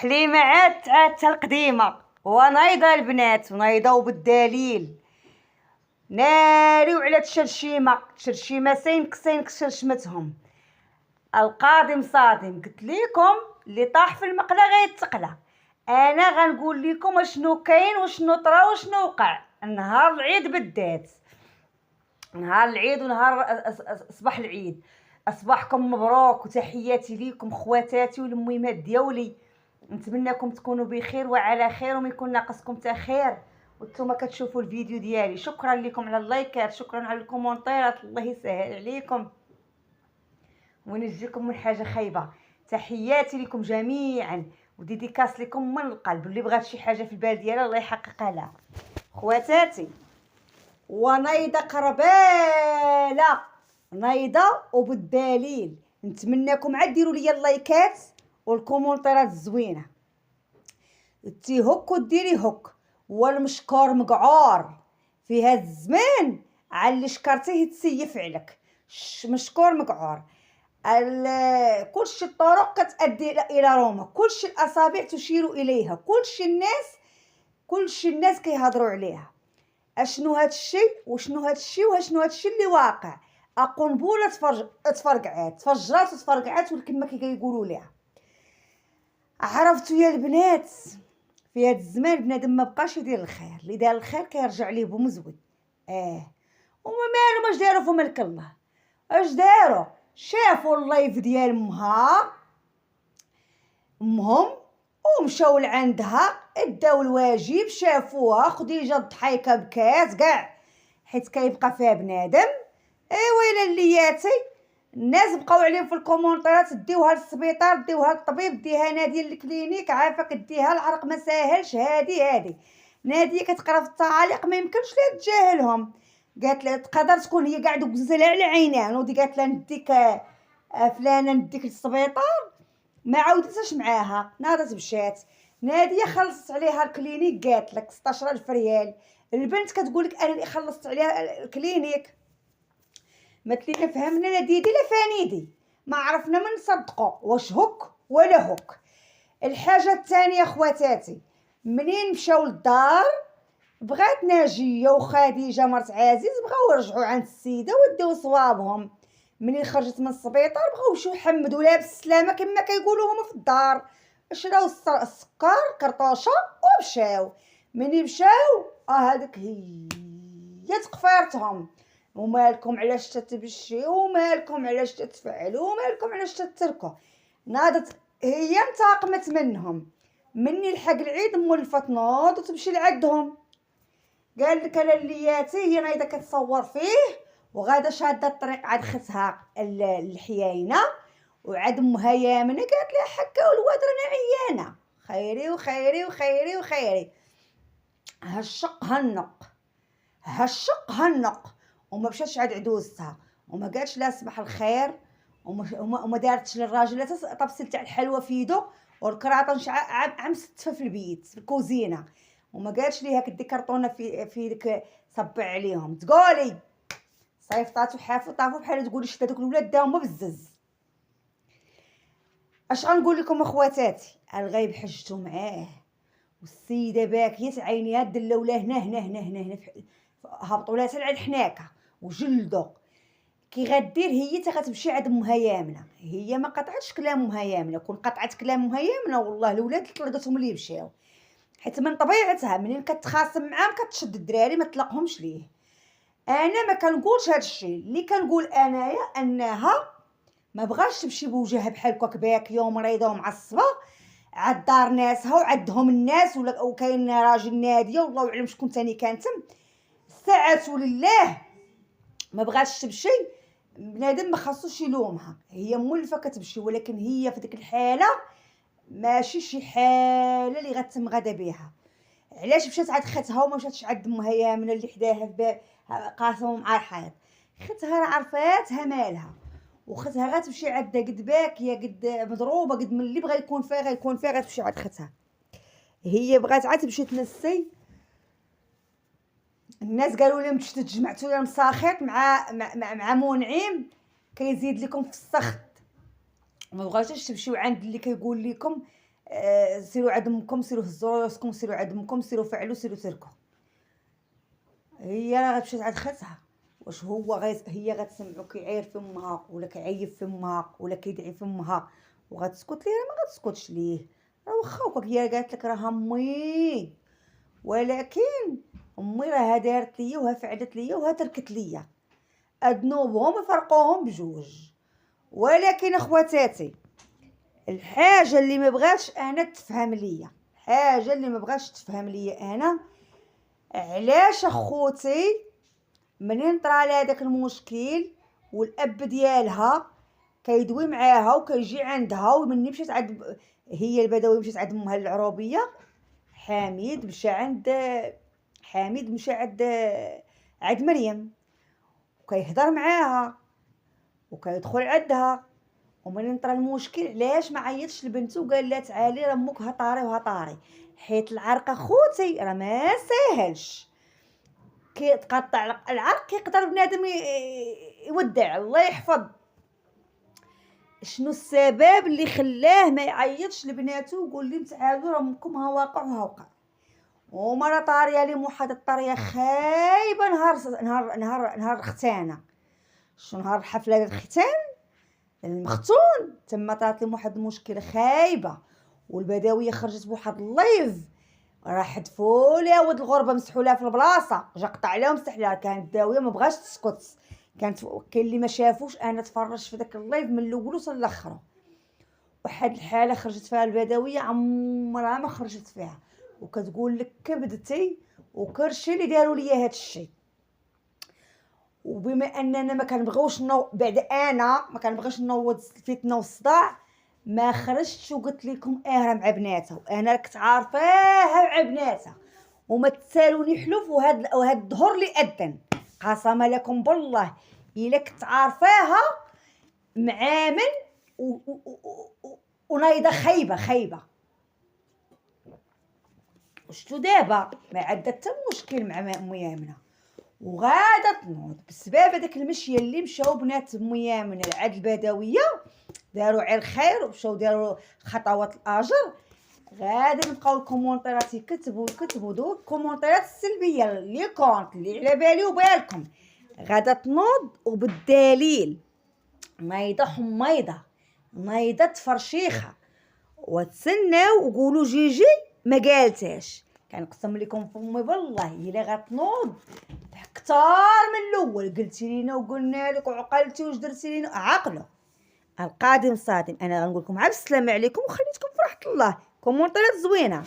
حليمة عاد القديمة ونايضة البنات ونايضة بالدليل. ناريو على تشرشيمة سينك شرشمتهم. القادم صادم، قلت ليكم اللي طاح في المقلة غيتقلى. انا غنقول لكم اشنو كاين وشنو طرا وشنو وقع نهار العيد بالذات. نهار العيد ونهار صباح العيد، اصبحكم مبروك وتحياتي ليكم خواتاتي والميمات ديالي. نتمنىكم تكونوا بخير وعلى خير وما يكون ناقصكم حتى خير وانتم كتشوفوا الفيديو ديالي. شكرا لكم على اللايكات، شكرا على الكومونتيرات، الله يسهل عليكم ونجيكم من حاجه خايبه. تحياتي لكم جميعا وديديكاس لكم من القلب. اللي بغات شي حاجه في البال ديالها الله يحققها لها خواتاتي. ونايضه قرباله نايضه وبالدليل. نتمنىكم عاد ديروا لي اللايكات والكومونتيرات الزوينه. تي هوك وديري هوك والمشكور مقعور في هذا الزمان على اللي شكرتيه تسيف عليك. مشكور مقعور. كلشي الطرق كتؤدي الى روما، كلشي الاصابع تشير اليها، كلشي الناس كيهضروا عليها. اشنو هاد الشيء وشنو هاد الشيء وشنو هاد الشيء اللي واقع. قنبله تفجرات وتفرقعات كما كيقولوا ليها. عرفتوا يا البنات في هاد الزمان بنادم ما بقاش يدير الخير، اللي دار الخير كيرجع ليه بمزود. وما مالو واش داروا في ملك الله، اش داروا؟ شافوا اللايف ديال امهم ومشاو لعندها اداو الواجب، شافوها خديجه الضحايكه بكات كاع حيت كيبقى فيها بنادم. ويلا اللياتي الناس بقاو عليهم في الكومونتيرات ديوها للسبيطار، ديوها للطبيب، ديها ناديه للكلينيك، عافاك ديها العرق ما ساهلش. هادي ناديه كتقرا في التعاليق ما يمكنش لا تجاهلهم. قالت لها تقدر تكون هي قاعده دوزها على عينها ودي قالت لها نديك فلانه نديك للسبيطار، ما عاودتش معاها. ناضت مشات ناديه خلصت عليها الكلينيك قالت لك 16000 ريال. البنت كتقول لك انا اللي خلصت عليها الكلينيك. ما تلينا فهمنا لا ديدي لا فانيدي، ما عرفنا من نصدقوا واش هوك ولا هوك. الحاجه الثانيه خواتاتي، منين مشاو للدار بغات ناجيه وخديجه مرت عزيز بغاو يرجعوا عند السيده وديو صوابهم. منين خرجت من السبيطار بغاو يمشيو يحمدوا لها بالسلامه كما كيقولوا هما في الدار. شراو السكر كرطوشه ومشاو. منين مشاو هذيك هي تقفيرتهم. ومالكم علاش تتبشيو ومالكم علاش تتفعلوا ومالكم علاش تتركوا. ناضت هي انتقمت منهم. مني لحق العيد مولفه تنوض وتمشي لعندهم. قال لك انا اللياتي هي نايضه كتصور فيه وغاده شاده الطريق عاد ختها الحياينه وعاد امها يامنه قالت لها حكا والواد رانا عيانه. خيري وخيري وخيري وخيري. هالشق هالنق وما مشاتش عاد عدوزتها وما قالتش لا صباح الخير وما دارتش للراجل طبسيل تاع الحلوى في يدو والكراطه عم ستفه في البيت في الكوزينه وما قالتش ليها كدي كرطونه في ديك صبع عليهم. تقولي صيفطات وحافو طافو بحال تقولي شتا دوك الولاد داهما بالزز. اش غنقول لكم اخواتاتي؟ الغايب حجتو معاه والسيده باكيه عينيها دلوا له هنا هبطوا لها حتى الحناكه وجلدوا. كي غدير هي غتمشي عند امها يامنه. هي ما قطعتش كلام امها يامنه، كون قطعت كلام امها يامنه والله الاولاد طلقتهم اللي يمشيو، حيت من طبيعتها منين كتخاصم معاهم كتشد الدراري ما تطلقهمش ليه. انا ما كنقولش هذا الشيء، اللي كنقول انايا انها ما بغاش تمشي بوجهها بحال هكاك باكيه ومريضه ومعصبه عاد دار ناسها وعندهم الناس وكاين راجل ناديه والله اعلم شكون ثاني كان تم. ساعات لله ما بغاتش تمشي. بنادم ما خاصوش يلومها، هي مولفه كتمشي، ولكن هي في ديك الحاله ماشي شي حاله اللي غتم غدا بها. علاش مشات عند ختها وما مشاتش عند امها يامنه اللي حداها قاسموا مع الحيط؟ ختها راه عرفاتها مالها وختها غتمشي عندها قد باكيه قد مضروبه قد من اللي بغى يكون فيها غتمشي عند ختها. هي بغات عاد تمشي تنسي. الناس قالوا لهم تجمعتوا لهم ساخط مع منعم كيزيد لكم في السخط. ما بغاتوش تمشيو عند اللي كيقول لكم سيروا عند امكم، سيروا هزوا راسكم، سيروا عند امكم، سيروا فعلوا، سيروا تركوا. هي راه غتمشي عند خالتها، واش هو هي غتسمعو كيعاير في امها ولا كيعيب في امها ولا كيدعي في امها وغتسكت ليه؟ راه ما غتسكتش ليه. راه واخا هكاك هي قالت لك راه امي، ولكن امي راها دارت ليا وها فعلت ليا وها تركت ليا، اذنوبهم يفرقوهم بجوج. ولكن اخواتاتي، الحاجه اللي ما بغاتش انا تفهم ليا، الحاجه اللي ما بغاتش تفهم ليا انا، علاش اخوتي منين طرا لها داك المشكل والاب ديالها كيدوي معاها وكيجي عندها، ومني مشات عند هي البدوي مشات عند امها العروبيه، حميد مشى عند مريم وكيهضر معاها وكيدخل عندها، ومنين طرا المشكل علاش ما عيطش لبنته وقال لها تعالي راه امك هطاري وهطاري؟ حيت العرق اخوتي راه ما ساهلش، كيتقطع العرق كيقدر بنادم يودع. الله يحفظ. شنو السبب اللي خلاه ما يعيطش لبناته ويقول لهم تعالوا راه امكم ها واقع وها وقع؟ ومره طاريه لي واحد الطريه خايبه نهار الختانه. شنو نهار الحفله ديال الختان المختون، تما طرات لهم واحد المشكله خايبه، والبداويه خرجت بواحد اللايف راه حدفوا ليها ولد الغربه، مسحوا لها في البلاصه، جا قطع لها ومسح لها. كانت داويه ما بغاش تسكت، كاين اللي ما شافوش، انا تفرجت في داك اللايف من الاول وصل لاخره. واحد الحاله خرجت فيها البدويه عمرها ما خرجت فيها، وكتقول لك كبدتي وكرشي اللي داروا ليا هذا الشيء. وبما اننا ما كنبغيوش بعد انا ما كنبغيش نوض الفتنه والصداع، ما خرجتش وقلت لكم راه مع بناتها، وانا كنت عارفاها مع بناتها، وما تسالوني حلف. وهاد الظهر اللي اذن قسما لكم بالله الا كنت عارفاها مع من ونايضه خايبه. وشتو دابا ما عندها حتى مشكل مع ام يامنه، وغادا تنوض بسبب هذاك المشيه اللي مشاو بنات ام يامنه لعند البدويه، داروا على الخير ومشاو داروا خطوات الاجر. غادي نبقاو الكومونتيرات يكتبوا دوك الكومونتيرات السلبيه اللي كونت اللي على بالي وبالكم. غادا تنوض وبالدليل نايضه حميضه، نايضه تفرشيخه، وتسناو وقولوا جيجي ما قالتاش. كنقسم لكم فمي بالله الا غتنوض كثار من الاول. قلتي لينا وقلنا لك وعقلتي واش درتي لينا، عقلوا. القادم صادم. انا غنقول لكم عا السلام عليكم وخليتكم في راحه الله. كومونتيرات زوينه.